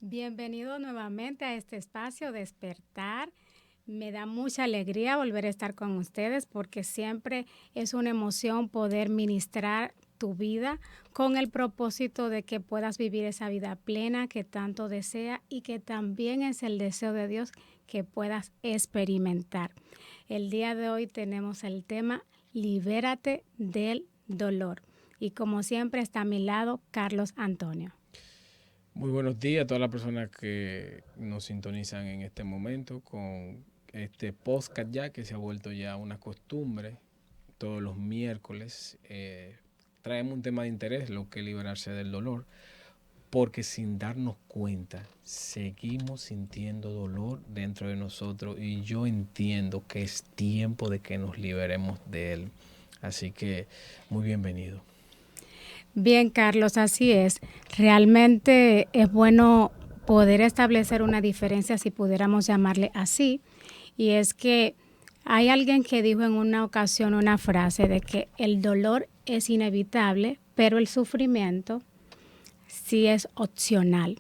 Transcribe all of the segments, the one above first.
Bienvenido nuevamente a este espacio Despertar. Me da mucha alegría volver a estar con ustedes porque siempre es una emoción poder ministrar tu vida con el propósito de que puedas vivir esa vida plena que tanto desea y que también es el deseo de Dios que puedas experimentar. El día de hoy tenemos el tema Libérate del dolor y como siempre está a mi lado Carlos Antonio. Muy buenos días a todas las personas que nos sintonizan en este momento con este podcast ya que se ha vuelto ya una costumbre. Todos los miércoles traemos un tema de interés, lo que es liberarse del dolor, porque sin darnos cuenta seguimos sintiendo dolor dentro de nosotros y yo entiendo que es tiempo de que nos liberemos de él. Así que muy bienvenido. Bien, Carlos, así es. Realmente es bueno poder establecer una diferencia, si pudiéramos llamarle así, y es que hay alguien que dijo en una ocasión una frase de que el dolor es inevitable, pero el sufrimiento sí es opcional.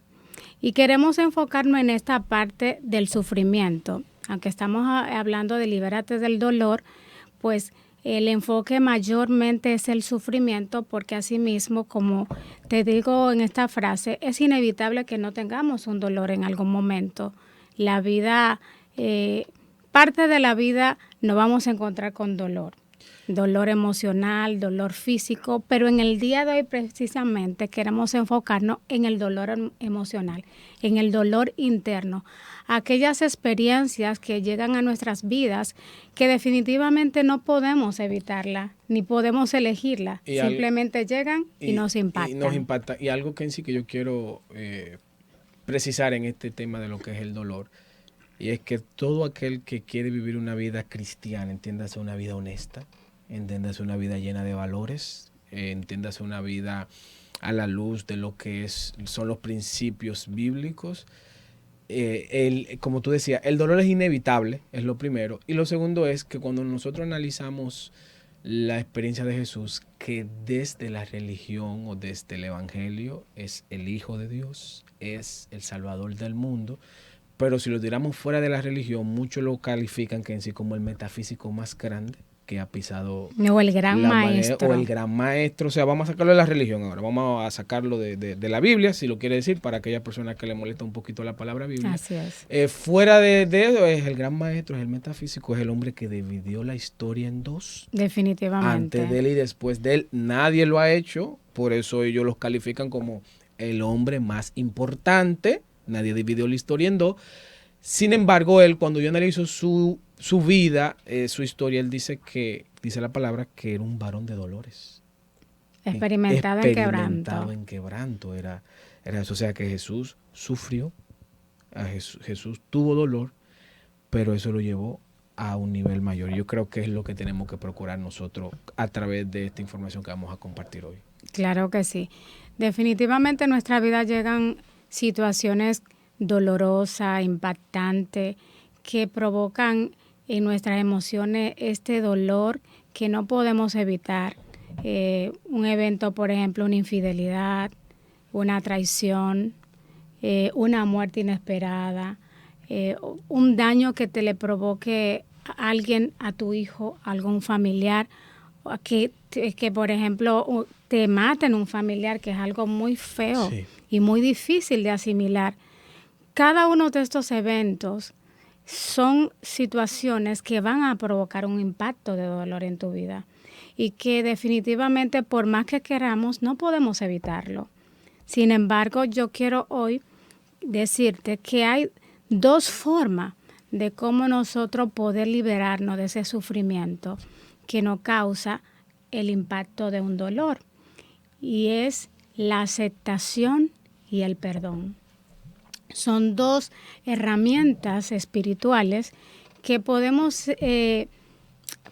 Y queremos enfocarnos en esta parte del sufrimiento. Aunque estamos hablando de libérate del dolor, pues el enfoque mayormente es el sufrimiento porque asimismo, como te digo en esta frase, es inevitable que no tengamos un dolor en algún momento. La vida, parte de la vida nos vamos a encontrar con dolor. Dolor emocional, dolor físico, pero en el día de hoy precisamente queremos enfocarnos en el dolor emocional, en el dolor interno, aquellas experiencias que llegan a nuestras vidas que definitivamente no podemos evitarla, ni podemos elegirla, simplemente llegan y nos impactan. Y algo que en sí que yo quiero precisar en este tema de lo que es el dolor, y es que todo aquel que quiere vivir una vida cristiana, entiéndase una vida honesta, entiéndase una vida llena de valores, entiéndase una vida a la luz de lo que son los principios bíblicos. Como tú decías, el dolor es inevitable, es lo primero. Y lo segundo es que cuando nosotros analizamos la experiencia de Jesús, que desde la religión o desde el evangelio es el Hijo de Dios, es el Salvador del mundo, pero si lo tiramos fuera de la religión, muchos lo califican que en sí como el metafísico más grande que ha pisado o el gran maestro. O el gran maestro. O sea, vamos a sacarlo de la religión ahora. Vamos a sacarlo de la Biblia, si lo quiere decir, para aquellas personas que le molesta un poquito la palabra Biblia. Así es. Fuera de eso, es el gran maestro, es el metafísico, es el hombre que dividió la historia en dos. Definitivamente. Antes de él y después de él. Nadie lo ha hecho. Por eso ellos los califican como el hombre más importante. Nadie dividió la historia en dos. Sin embargo, él, cuando yo analizo su vida, su historia, él dice la palabra que era un varón de dolores. Experimentado en quebranto. Era eso. O sea que Jesús sufrió, Jesús tuvo dolor, pero eso lo llevó a un nivel mayor. Yo creo que es lo que tenemos que procurar nosotros a través de esta información que vamos a compartir hoy. Claro que sí. Definitivamente en nuestra vida llegan situaciones dolorosas, impactantes, que provocan en nuestras emociones este dolor que no podemos evitar. Un evento, por ejemplo, una infidelidad, una traición, una muerte inesperada, un daño que te le provoque a alguien, a tu hijo, a algún familiar, que por ejemplo te maten un familiar, que es algo muy feo y muy difícil de asimilar. Cada uno de estos eventos son situaciones que van a provocar un impacto de dolor en tu vida y que definitivamente por más que queramos no podemos evitarlo. Sin embargo, yo quiero hoy decirte que hay dos formas de cómo nosotros poder liberarnos de ese sufrimiento que nos causa el impacto de un dolor, y es la aceptación y el perdón. Son dos herramientas espirituales que podemos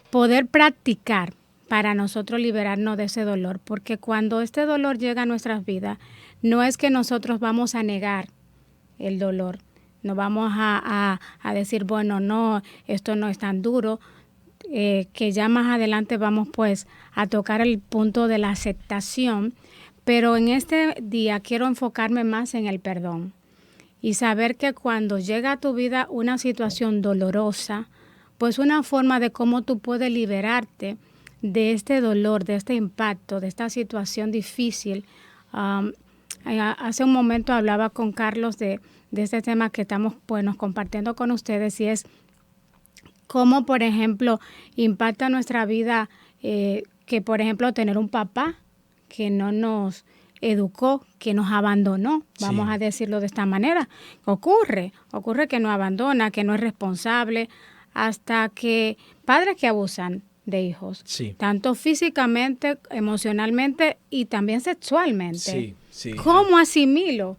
poder practicar para nosotros liberarnos de ese dolor, porque cuando este dolor llega a nuestras vidas, no es que nosotros vamos a negar el dolor, no vamos a decir, bueno, no, esto no es tan duro, que ya más adelante vamos pues a tocar el punto de la aceptación, pero en este día quiero enfocarme más en el perdón y saber que cuando llega a tu vida una situación dolorosa, pues una forma de cómo tú puedes liberarte de este dolor, de este impacto, de esta situación difícil. Hace un momento hablaba con Carlos de este tema que estamos nos compartiendo con ustedes, y es cómo, por ejemplo, impacta nuestra vida que, por ejemplo, tener un papá que no nos educó, que nos abandonó, vamos a decirlo de esta manera. Ocurre que nos abandona, que no es responsable, hasta que padres que abusan de hijos, tanto físicamente, emocionalmente y también sexualmente. ¿Cómo asimilo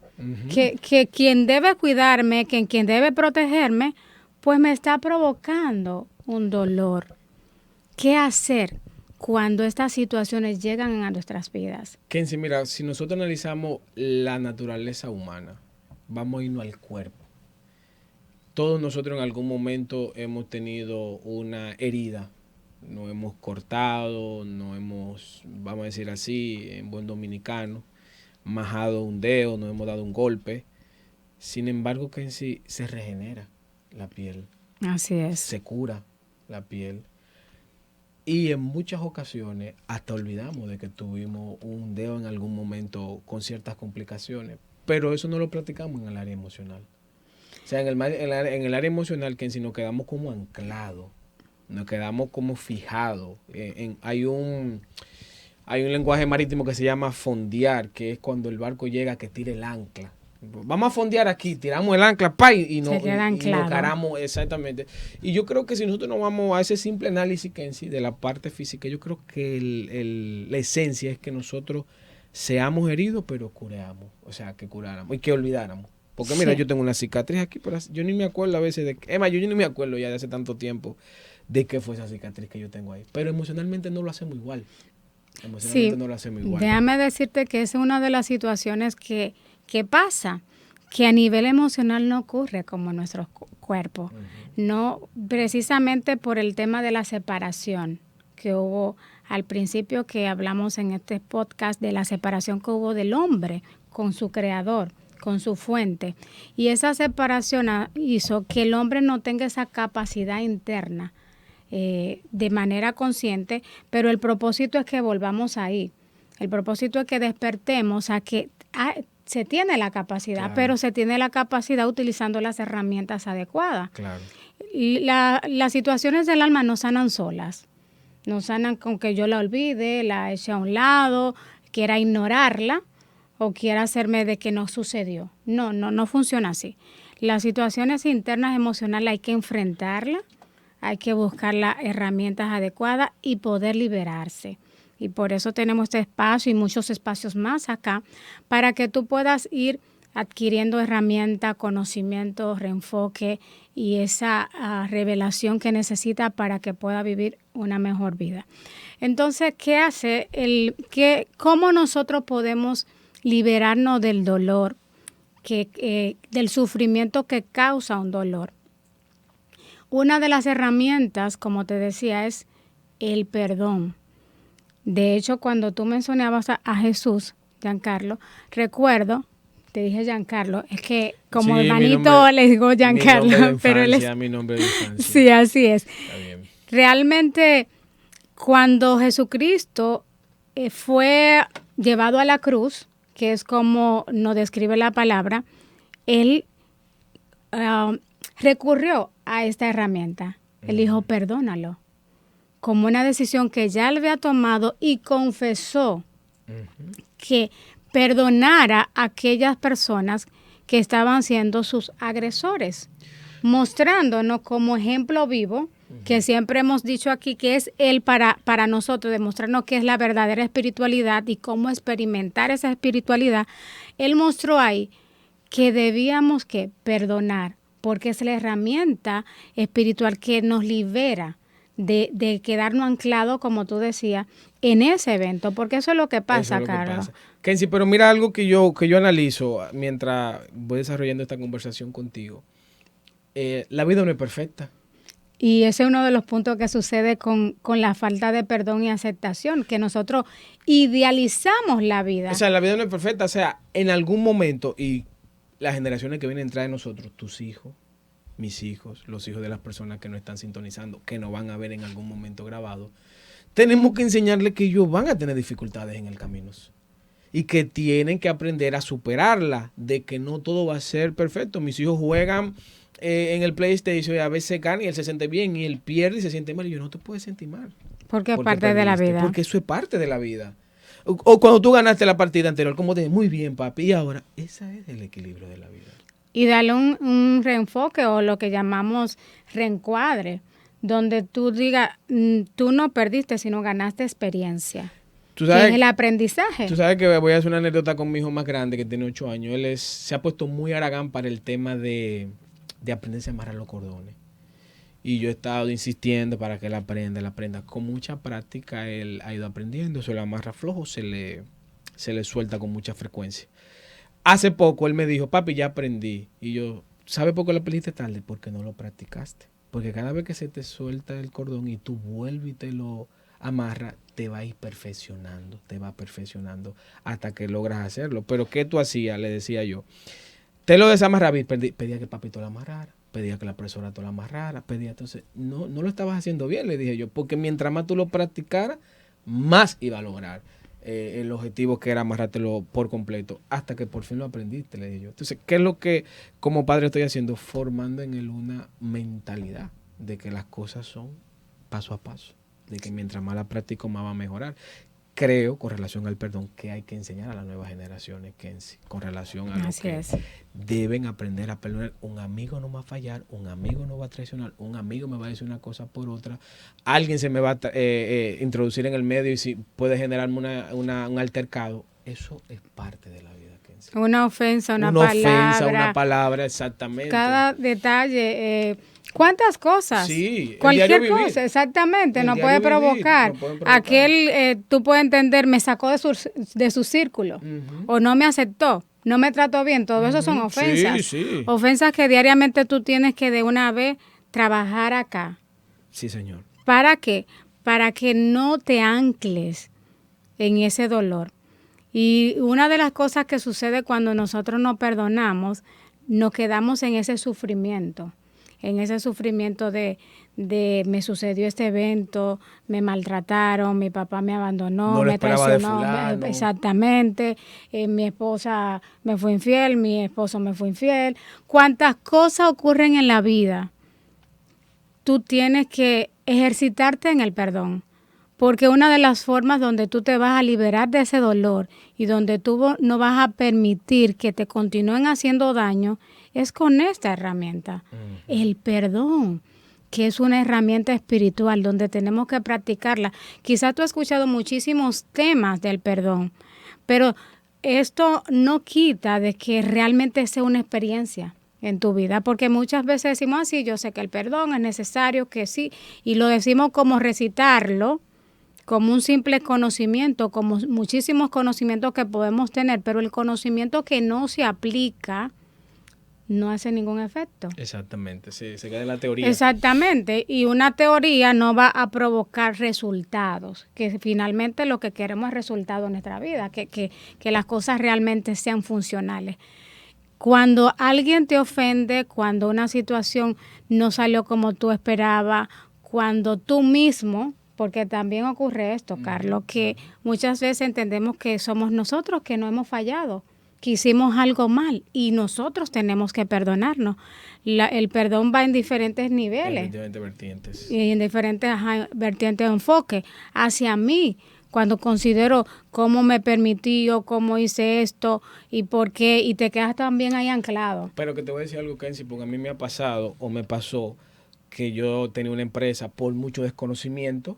que quien debe cuidarme, que quien debe protegerme, pues me está provocando un dolor? ¿Qué hacer cuando estas situaciones llegan a nuestras vidas? Kenzie, mira, si nosotros analizamos la naturaleza humana, vamos a irnos al cuerpo. Todos nosotros en algún momento hemos tenido una herida, nos hemos cortado, nos hemos, vamos a decir así, en buen dominicano, majado un dedo, nos hemos dado un golpe. Sin embargo, Kenzie, se regenera la piel. Así es. Se cura la piel. Y en muchas ocasiones hasta olvidamos de que tuvimos un dedo en algún momento con ciertas complicaciones. Pero eso no lo practicamos en el área emocional. O sea, en el área emocional, que si nos quedamos como anclados, nos quedamos como fijados. Hay un lenguaje marítimo que se llama fondear, que es cuando el barco llega que tira el ancla. Vamos a fondear aquí, tiramos el ancla, y nos caramos, exactamente. Y yo creo que si nosotros nos vamos a ese simple análisis que en sí de la parte física, yo creo que la esencia es que nosotros seamos heridos, pero curamos, o sea, que curáramos y que olvidáramos. Porque mira, yo tengo una cicatriz aquí, pero yo ni me acuerdo a veces yo ni me acuerdo ya de hace tanto tiempo de qué fue esa cicatriz que yo tengo ahí. Pero emocionalmente no lo hacemos igual. No lo hacemos igual. Déjame decirte que es una de las situaciones que pasa, que a nivel emocional no ocurre como en nuestros cuerpos. No, precisamente por el tema de la separación que hubo al principio, que hablamos en este podcast de la separación que hubo del hombre con su creador, con su fuente. Y esa separación hizo que el hombre no tenga esa capacidad interna de manera consciente, pero el propósito es que volvamos ahí. El propósito es que despertemos a que se tiene la capacidad, pero se tiene la capacidad utilizando las herramientas adecuadas. Claro. Las situaciones del alma no sanan solas. No sanan con que yo la olvide, la eche a un lado, quiera ignorarla o quiera hacerme de que no sucedió. No funciona así. Las situaciones internas emocionales hay que enfrentarlas, hay que buscar las herramientas adecuadas y poder liberarse. Y por eso tenemos este espacio y muchos espacios más acá para que tú puedas ir adquiriendo herramientas, conocimiento, reenfoque y esa revelación que necesita para que pueda vivir una mejor vida. Entonces, ¿qué hace? ¿Cómo nosotros podemos liberarnos del dolor, del sufrimiento que causa un dolor? Una de las herramientas, como te decía, es el perdón. De hecho, cuando tú mencionabas a Jesús, Giancarlo, recuerdo, te dije Giancarlo, es que como hermanito le digo Giancarlo, pero él es mi nombre de infancia. Sí, así es. Está bien. Realmente, cuando Jesucristo fue llevado a la cruz, que es como nos describe la palabra, él recurrió a esta herramienta. Él dijo, perdónalo, como una decisión que ya él había tomado, y confesó que perdonara a aquellas personas que estaban siendo sus agresores, mostrándonos como ejemplo vivo, que siempre hemos dicho aquí que es él para nosotros, demostrarnos qué es la verdadera espiritualidad y cómo experimentar esa espiritualidad. Él mostró ahí que debíamos perdonar, porque es la herramienta espiritual que nos libera de quedarnos anclados, como tú decías, en ese evento, porque eso es lo que pasa, Carlos. Kenzie, pero mira algo que yo analizo mientras voy desarrollando esta conversación contigo. La vida no es perfecta. Y ese es uno de los puntos que sucede con la falta de perdón y aceptación, que nosotros idealizamos la vida. O sea, la vida no es perfecta. O sea, en algún momento, y las generaciones que vienen detrás de nosotros, tus hijos, mis hijos, los hijos de las personas que no están sintonizando, que nos van a ver en algún momento grabado, tenemos que enseñarles que ellos van a tener dificultades en el camino y que tienen que aprender a superarla, de que no todo va a ser perfecto. Mis hijos juegan en el PlayStation y a veces ganan y él se siente bien y él pierde y se siente mal y yo no te puedes sentir mal. Porque es parte de la vida. Porque eso es parte de la vida. O cuando tú ganaste la partida anterior, como te muy bien, papi, y ahora, ese es el equilibrio de la vida. Y darle un reenfoque o lo que llamamos reencuadre, donde tú digas, tú no perdiste, sino ganaste experiencia. ¿Tú sabes, que es el aprendizaje? Tú sabes que voy a hacer una anécdota con mi hijo más grande, que tiene 8 años. Él se ha puesto muy haragán para el tema de aprenderse a amarrar los cordones. Y yo he estado insistiendo para que él aprenda. Con mucha práctica él ha ido aprendiendo. Se lo amarra flojo, se le suelta con mucha frecuencia. Hace poco él me dijo, papi, ya aprendí. Y yo, ¿sabe por qué lo aprendiste tarde? Porque no lo practicaste. Porque cada vez que se te suelta el cordón y tú vuelves y te lo amarras, te va a ir perfeccionando, hasta que logras hacerlo. Pero ¿qué tú hacías? Le decía yo. Te lo desamarraba y pedía que el papito lo amarrara, pedía que la profesora te lo amarrara, entonces no lo estabas haciendo bien, le dije yo, porque mientras más tú lo practicaras, más iba a lograr el objetivo, que era amarrártelo por completo, hasta que por fin lo aprendiste, le dije yo. Entonces, ¿qué es lo que como padre estoy haciendo? Formando en él una mentalidad de que las cosas son paso a paso, de que mientras más la practico, más va a mejorar. Creo, con relación al perdón, que hay que enseñar a las nuevas generaciones, Kenzie, con relación a lo que deben aprender a perdonar. Un amigo no va a fallar, un amigo no va a traicionar, un amigo me va a decir una cosa por otra, alguien se me va a introducir en el medio y si puede generarme un altercado. Eso es parte de la vida, Kenzie. Una ofensa, una palabra, exactamente. Cada detalle... ¿Cuántas cosas? Sí, cualquier cosa, exactamente, nos puede provocar. Aquel, tú puedes entender, me sacó de su círculo, o no me aceptó, no me trató bien, todo eso son ofensas. Sí. Ofensas que diariamente tú tienes que de una vez trabajar acá. Sí, señor. ¿Para qué? Para que no te ancles en ese dolor. Y una de las cosas que sucede cuando nosotros nos perdonamos, nos quedamos en ese sufrimiento. En ese sufrimiento de me sucedió este evento, me maltrataron, mi papá me abandonó, me traicionó, exactamente, mi esposa me fue infiel, mi esposo me fue infiel. ¿Cuántas cosas ocurren en la vida? Tú tienes que ejercitarte en el perdón, porque una de las formas donde tú te vas a liberar de ese dolor y donde tú no vas a permitir que te continúen haciendo daño es con esta herramienta, el perdón, que es una herramienta espiritual donde tenemos que practicarla. Quizás tú has escuchado muchísimos temas del perdón, pero esto no quita de que realmente sea una experiencia en tu vida, porque muchas veces decimos así, yo sé que el perdón es necesario, que sí, y lo decimos como recitarlo, como un simple conocimiento, como muchísimos conocimientos que podemos tener, pero el conocimiento que no se aplica no hace ningún efecto. Exactamente, sí, se queda en la teoría. Exactamente, y una teoría no va a provocar resultados, que finalmente lo que queremos es resultados en nuestra vida, que las cosas realmente sean funcionales. Cuando alguien te ofende, cuando una situación no salió como tú esperabas, cuando tú mismo, porque también ocurre esto, Carlos, que muchas veces entendemos que somos nosotros que no hemos fallado, que hicimos algo mal y nosotros tenemos que perdonarnos. El perdón va en diferentes niveles. En diferentes vertientes. Y en diferentes vertientes de enfoque. Hacia mí, cuando considero cómo me permitió, cómo hice esto y por qué, y te quedas también ahí anclado. Pero que te voy a decir algo, Kenzie, porque a mí me ha pasado o me pasó que yo tenía una empresa por mucho desconocimiento,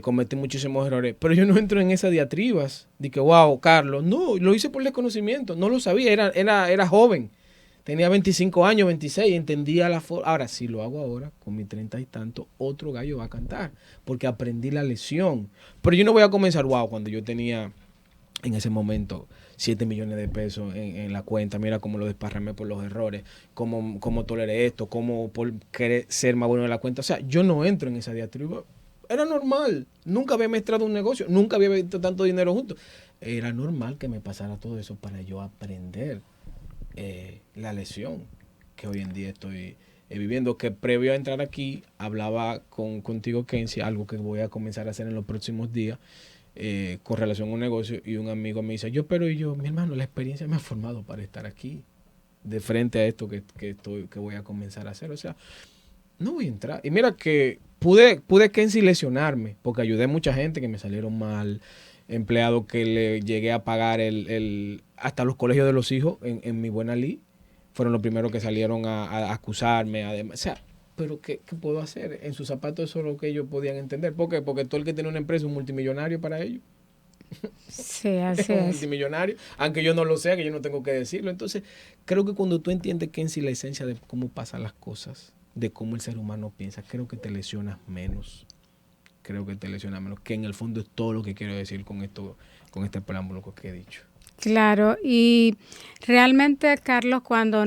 cometí muchísimos errores, pero yo no entro en esas diatribas de que, wow, Carlos, no, lo hice por desconocimiento, no lo sabía, era joven. Tenía 25 años, 26, entendía la forma. Ahora, si lo hago ahora, con mis 30 y tanto, otro gallo va a cantar, porque aprendí la lección. Pero yo no voy a comenzar, wow, cuando yo tenía en ese momento 7 millones de pesos en la cuenta, mira cómo lo desparramé por los errores, cómo toleré esto, cómo por querer ser más bueno en la cuenta. O sea, yo no entro en esa diatriba. Era normal, nunca había maestrado un negocio, nunca había visto tanto dinero juntos. Era normal que me pasara todo eso para yo aprender la lección que hoy en día estoy viviendo, que previo a entrar aquí hablaba contigo, Kenzie, algo que voy a comenzar a hacer en los próximos días con relación a un negocio, y un amigo me dice, mi hermano, la experiencia me ha formado para estar aquí de frente a esto que voy a comenzar a hacer. O sea, no voy a entrar. Y mira que pude Kenzie lesionarme, porque ayudé a mucha gente que me salieron mal, empleados que le llegué a pagar hasta los colegios de los hijos en mi buena ley. Fueron los primeros que salieron a acusarme. O sea, pero ¿qué puedo hacer? En sus zapatos eso es lo que ellos podían entender. ¿Por qué? Porque todo el que tiene una empresa es un multimillonario para ellos. Sí, así Es un es. multimillonario, aunque yo no lo sea, que yo no tengo que decirlo. Entonces, creo que cuando tú entiendes que en sí la esencia de cómo pasan las cosas, de cómo el ser humano piensa, creo que te lesionas menos. Que en el fondo es todo lo que quiero decir con este preámbulo que he dicho. Claro, y realmente, Carlos, cuando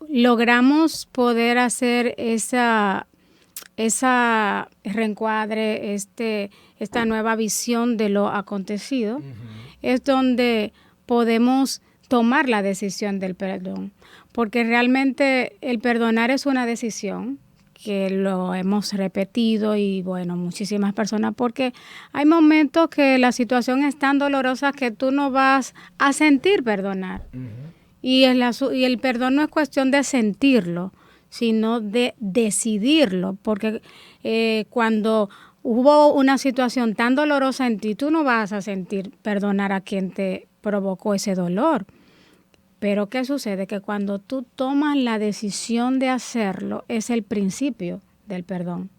logramos poder hacer esa reencuadre, esta nueva visión de lo acontecido, es donde podemos tomar la decisión del perdón, porque realmente el perdonar es una decisión que lo hemos repetido y bueno, muchísimas personas, porque hay momentos que la situación es tan dolorosa que tú no vas a sentir perdonar. Y el perdón no es cuestión de sentirlo, sino de decidirlo, porque cuando hubo una situación tan dolorosa en ti, tú no vas a sentir perdonar a quien te provocó ese dolor. Pero ¿qué sucede? Que cuando tú tomas la decisión de hacerlo, es el principio del perdón.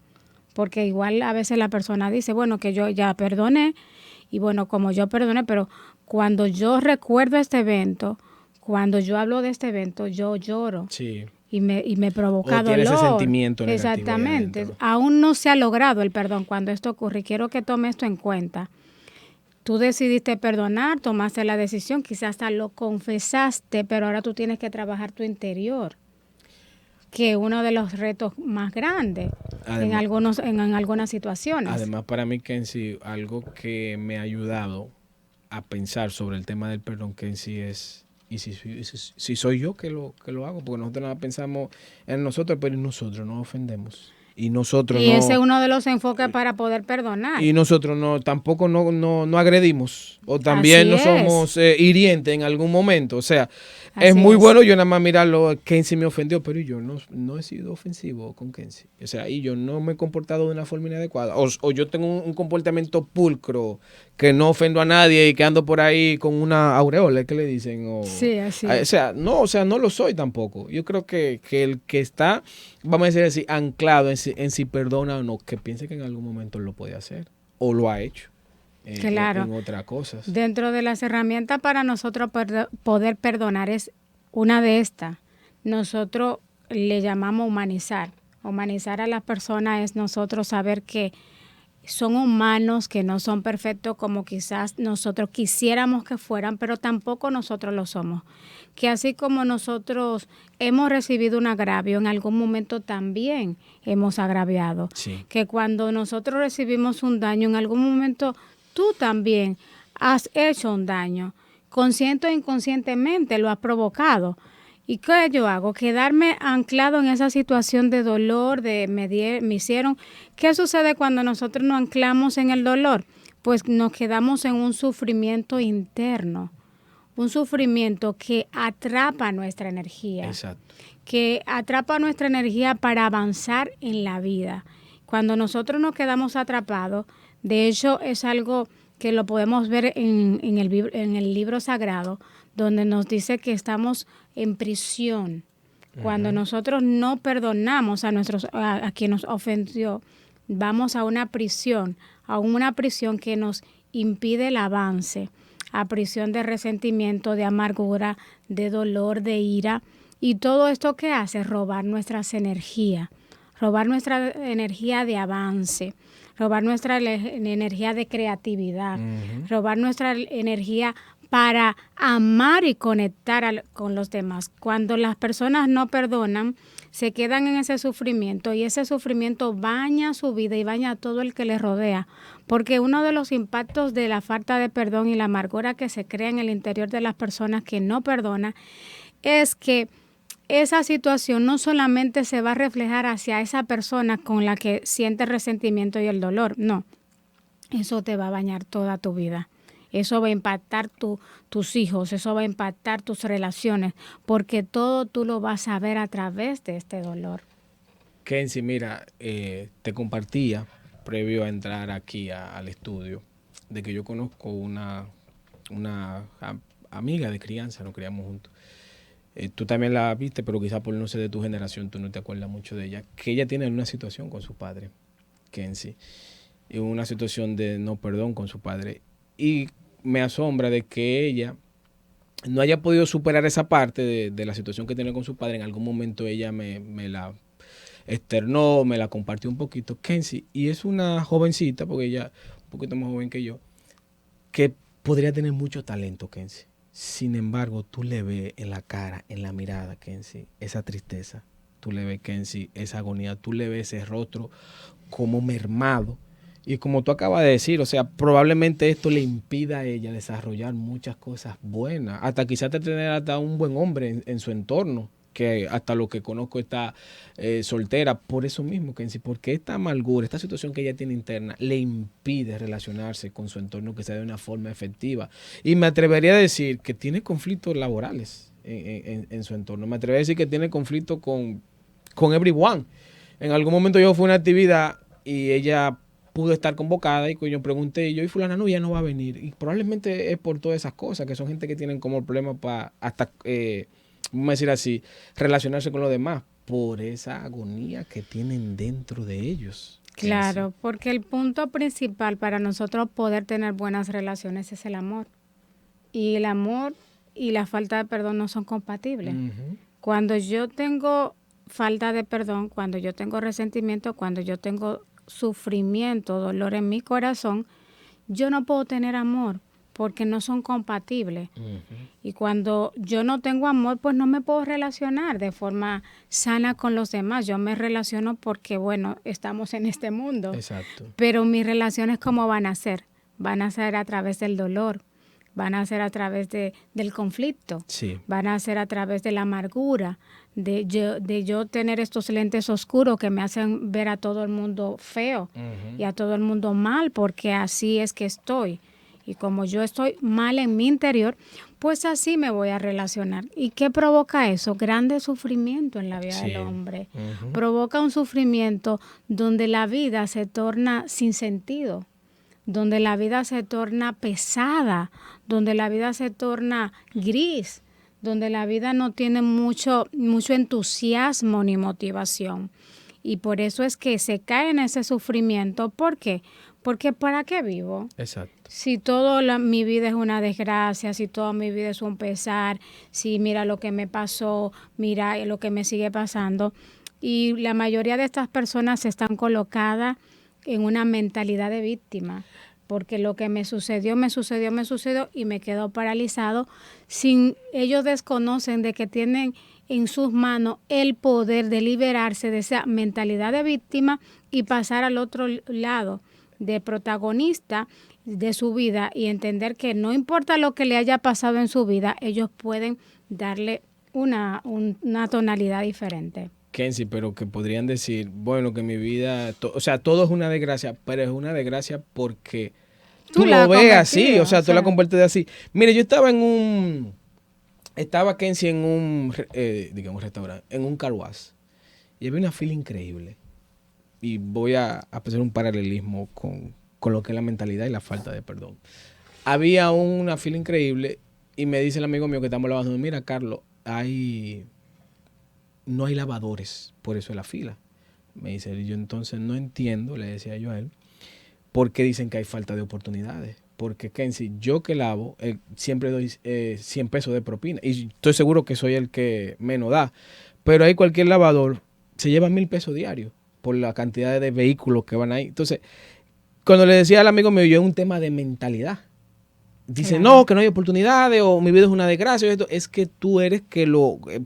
Porque igual a veces la persona dice, bueno, que yo ya perdoné, y bueno, como yo perdoné, pero cuando yo recuerdo este evento, cuando yo hablo de este evento, yo lloro. Sí. Y me provoca dolor. Tiene ese sentimiento negativo. Exactamente. Aún no se ha logrado el perdón cuando esto ocurre. Y quiero que tome esto en cuenta. Tú decidiste perdonar, tomaste la decisión, quizás hasta lo confesaste, pero ahora tú tienes que trabajar tu interior, que es uno de los retos más grandes además, en algunas situaciones. Además, para mí, Kenzie, algo que me ha ayudado a pensar sobre el tema del perdón, Kenzie, es, y si soy yo que lo hago, porque nosotros nada pensamos en nosotros, pero nosotros nos ofendemos. Y ese es uno de los enfoques para poder perdonar. Y nosotros tampoco agredimos. O también no somos hirientes en algún momento. O sea, es muy bueno yo nada más mirarlo, Kenzie me ofendió, pero yo no he sido ofensivo con Kenzie. O sea, y yo no me he comportado de una forma inadecuada. O yo tengo un comportamiento pulcro, que no ofendo a nadie y que ando por ahí con una aureola, ¿qué le dicen? Sí, así es. O sea, no lo soy tampoco. Yo creo que el que está, vamos a decir así, anclado en si perdona o no, que piense que en algún momento lo puede hacer o lo ha hecho. Claro. En otras cosas. Dentro de las herramientas para nosotros poder perdonar es una de estas. Nosotros le llamamos humanizar. Humanizar a las personas es nosotros saber que son humanos, que no son perfectos como quizás nosotros quisiéramos que fueran, pero tampoco nosotros lo somos. Que así como nosotros hemos recibido un agravio, en algún momento también hemos agraviado. Sí. Que cuando nosotros recibimos un daño, en algún momento tú también has hecho un daño. Consciente o inconscientemente lo has provocado. ¿Y qué yo hago? Quedarme anclado en esa situación de dolor, me hicieron. ¿Qué sucede cuando nosotros nos anclamos en el dolor? Pues nos quedamos en un sufrimiento interno, un sufrimiento que atrapa nuestra energía. Exacto. Que atrapa nuestra energía para avanzar en la vida. Cuando nosotros nos quedamos atrapados, de hecho es algo que lo podemos ver en el libro sagrado, donde nos dice que estamos en prisión. Cuando nosotros no perdonamos a quien nos ofendió, vamos a una prisión que nos impide el avance, a prisión de resentimiento, de amargura, de dolor, de ira. Y todo esto que hace es robar nuestras energías, robar nuestra energía de avance, robar nuestra energía de creatividad, robar nuestra energía para amar y conectar con los demás. Cuando las personas no perdonan, se quedan en ese sufrimiento y ese sufrimiento baña su vida y baña a todo el que les rodea, porque uno de los impactos de la falta de perdón y la amargura que se crea en el interior de las personas que no perdonan es que esa situación no solamente se va a reflejar hacia esa persona con la que sientes resentimiento y el dolor, no, eso te va a bañar toda tu vida. Eso va a impactar tus hijos, eso va a impactar tus relaciones, porque todo tú lo vas a ver a través de este dolor. Kenzie, mira, te compartía, previo a entrar aquí al estudio, de que yo conozco una amiga de crianza, nos criamos juntos. Tú también la viste, pero quizás por no ser de tu generación, tú no te acuerdas mucho de ella, que ella tiene una situación con su padre, Kenzie, y una situación de no perdón con su padre. Y me asombra de que ella no haya podido superar esa parte de la situación que tiene con su padre. En algún momento ella me la externó, me la compartió un poquito, Kenzie, y es una jovencita, porque ella un poquito más joven que yo, que podría tener mucho talento, Kenzie. Sin embargo, tú le ves en la cara, en la mirada, Kenzie, esa tristeza. Tú le ves, Kenzie, esa agonía. Tú le ves ese rostro como mermado. Y como tú acabas de decir, o sea, probablemente esto le impida a ella desarrollar muchas cosas buenas. Hasta quizás tener hasta un buen hombre en su entorno, que hasta lo que conozco está soltera. Por eso mismo, Kenzie, porque esta amargura, esta situación que ella tiene interna, le impide relacionarse con su entorno que sea de una forma efectiva. Y me atrevería a decir que tiene conflictos laborales en su entorno. Me atrevería a decir que tiene conflictos con everyone. En algún momento yo fui a una actividad y ella pudo estar convocada y yo pregunté, y fulana no, ya no va a venir. Y probablemente es por todas esas cosas, que son gente que tienen como problema para hasta, vamos a decir así, relacionarse con los demás, por esa agonía que tienen dentro de ellos. Claro, porque el punto principal para nosotros poder tener buenas relaciones es el amor. Y el amor y la falta de perdón no son compatibles. Cuando yo tengo falta de perdón, cuando yo tengo resentimiento, cuando yo tengo sufrimiento, dolor en mi corazón, yo no puedo tener amor porque no son compatibles. Y cuando yo no tengo amor, pues no me puedo relacionar de forma sana con los demás. Yo me relaciono porque, bueno, estamos en este mundo. Exacto. Pero mis relaciones, ¿cómo van a ser? Van a ser a través del dolor, van a ser a través del conflicto, sí, van a ser a través de la amargura, de yo tener estos lentes oscuros que me hacen ver a todo el mundo feo y a todo el mundo mal, porque así es que estoy. Y como yo estoy mal en mi interior, pues así me voy a relacionar. ¿Y qué provoca eso? Grande sufrimiento en la vida del hombre. Provoca un sufrimiento donde la vida se torna sin sentido, donde la vida se torna pesada, donde la vida se torna gris, donde la vida no tiene mucho entusiasmo ni motivación. Y por eso es que se cae en ese sufrimiento. ¿Por qué? Porque ¿para qué vivo? Exacto. Si toda mi vida es una desgracia, si toda mi vida es un pesar, si mira lo que me pasó, mira lo que me sigue pasando. Y la mayoría de estas personas están colocadas en una mentalidad de víctima, porque lo que me sucedió y me quedo paralizado. Ellos desconocen de que tienen en sus manos el poder de liberarse de esa mentalidad de víctima y pasar al otro lado, de protagonista de su vida, y entender que no importa lo que le haya pasado en su vida, ellos pueden darle una tonalidad diferente. Kenzie, pero que podrían decir, bueno, que mi vida, o sea, todo es una desgracia, pero es una desgracia porque tú lo ves así, o sea, tú la conviertes así. Mire, yo estaba Kenzie en un restaurante, en un car wash, y había una fila increíble. Y voy a hacer un paralelismo con lo que es la mentalidad y la falta de perdón. Había una fila increíble y me dice el amigo mío que estamos lavando, mira, Carlos, no hay lavadores, por eso es la fila. Me dice, yo entonces no entiendo, le decía yo a él, por qué dicen que hay falta de oportunidades. Porque, Kenzie, yo que lavo, siempre doy 100 pesos de propina. Y estoy seguro que soy el que menos da. Pero ahí cualquier lavador se lleva 1,000 pesos diarios por la cantidad de vehículos que van ahí. Entonces, cuando le decía al amigo mío, yo es un tema de mentalidad. Dice, Claro. no, que no hay oportunidades o mi vida es una desgracia. Esto. Es que tú eres que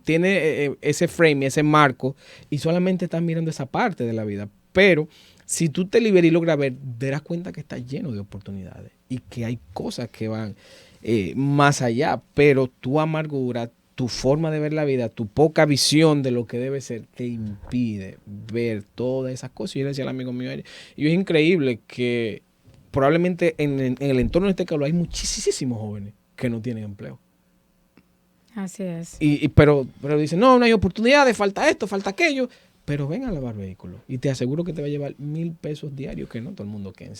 tiene ese frame, ese marco y solamente estás mirando esa parte de la vida. Pero si tú te liberas y logras ver, darás cuenta que está lleno de oportunidades y que hay cosas que van más allá. Pero tu amargura, tu forma de ver la vida, tu poca visión de lo que debe ser, te impide ver todas esas cosas. Y yo le decía al amigo mío, y es increíble que probablemente en el entorno de este calor hay muchísimos jóvenes que no tienen empleo. Así es. Pero dicen, no hay oportunidades, falta esto, falta aquello. Pero ven a lavar vehículos y te aseguro que te va a llevar 1,000 pesos diarios, que no todo el mundo que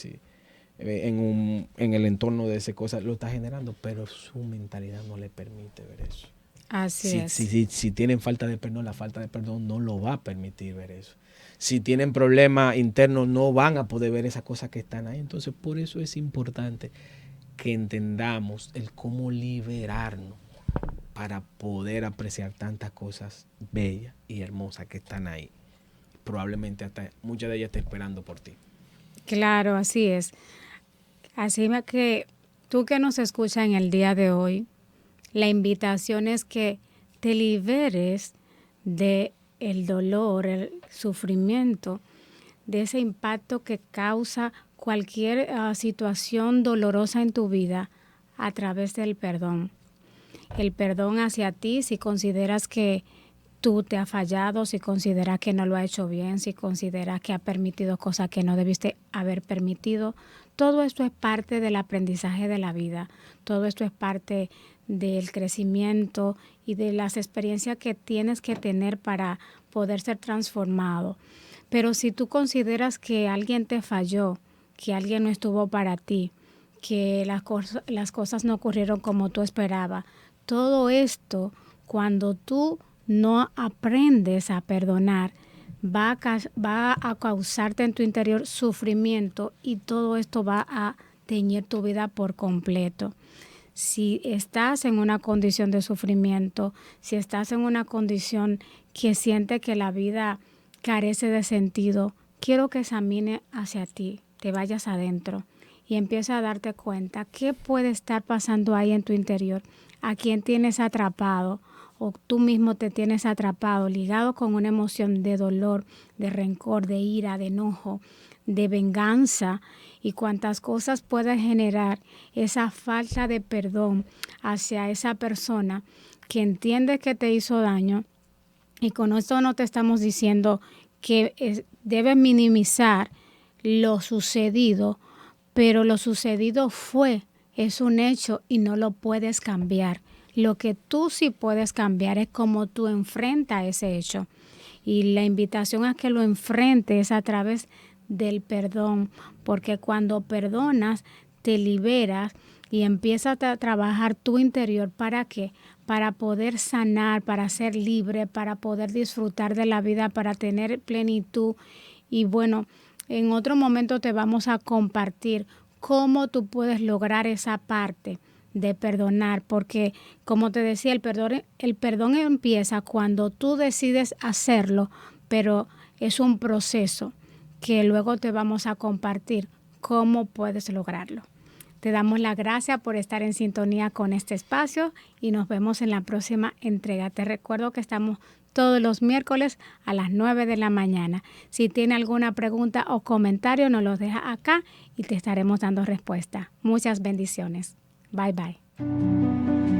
en el entorno de esa cosa lo está generando, pero su mentalidad no le permite ver eso. Así es. Si tienen falta de perdón, la falta de perdón no lo va a permitir ver eso. Si tienen problemas internos, no van a poder ver esas cosas que están ahí. Entonces, por eso es importante que entendamos el cómo liberarnos para poder apreciar tantas cosas bellas y hermosas que están ahí. Probablemente hasta muchas de ellas estén esperando por ti. Claro, así es. Así que tú que nos escuchas en el día de hoy, la invitación es que te liberes de el dolor, el sufrimiento, de ese impacto que causa cualquier situación dolorosa en tu vida a través del perdón. El perdón hacia ti si consideras que tú te has fallado, si consideras que no lo has hecho bien, si consideras que has permitido cosas que no debiste haber permitido. Todo esto es parte del aprendizaje de la vida. Todo esto es parte del crecimiento y de las experiencias que tienes que tener para poder ser transformado. Pero si tú consideras que alguien te falló, que alguien no estuvo para ti, que las cosas no ocurrieron como tú esperabas, todo esto, cuando tú no aprendes a perdonar, va a causarte en tu interior sufrimiento y todo esto va a teñir tu vida por completo. Si estás en una condición de sufrimiento, si estás en una condición que siente que la vida carece de sentido, quiero que examine hacia ti, te vayas adentro y empieces a darte cuenta qué puede estar pasando ahí en tu interior, a quién tienes atrapado o tú mismo te tienes atrapado, ligado con una emoción de dolor, de rencor, de ira, de enojo, de venganza y cuantas cosas pueda generar esa falta de perdón hacia esa persona que entiende que te hizo daño. Y con esto no te estamos diciendo que debes minimizar lo sucedido, pero lo sucedido es un hecho y no lo puedes cambiar. Lo que tú sí puedes cambiar es cómo tú enfrentas ese hecho. Y la invitación a que lo enfrentes a través del perdón, porque cuando perdonas, te liberas y empiezas a trabajar tu interior. ¿Para qué? Para poder sanar, para ser libre, para poder disfrutar de la vida, para tener plenitud. Y bueno, en otro momento te vamos a compartir cómo tú puedes lograr esa parte de perdonar, porque como te decía, el perdón empieza cuando tú decides hacerlo, pero es un proceso que luego te vamos a compartir cómo puedes lograrlo. Te damos las gracias por estar en sintonía con este espacio y nos vemos en la próxima entrega. Te recuerdo que estamos todos los miércoles a las 9 de la mañana. Si tiene alguna pregunta o comentario, nos los deja acá y te estaremos dando respuesta. Muchas bendiciones. Bye, bye.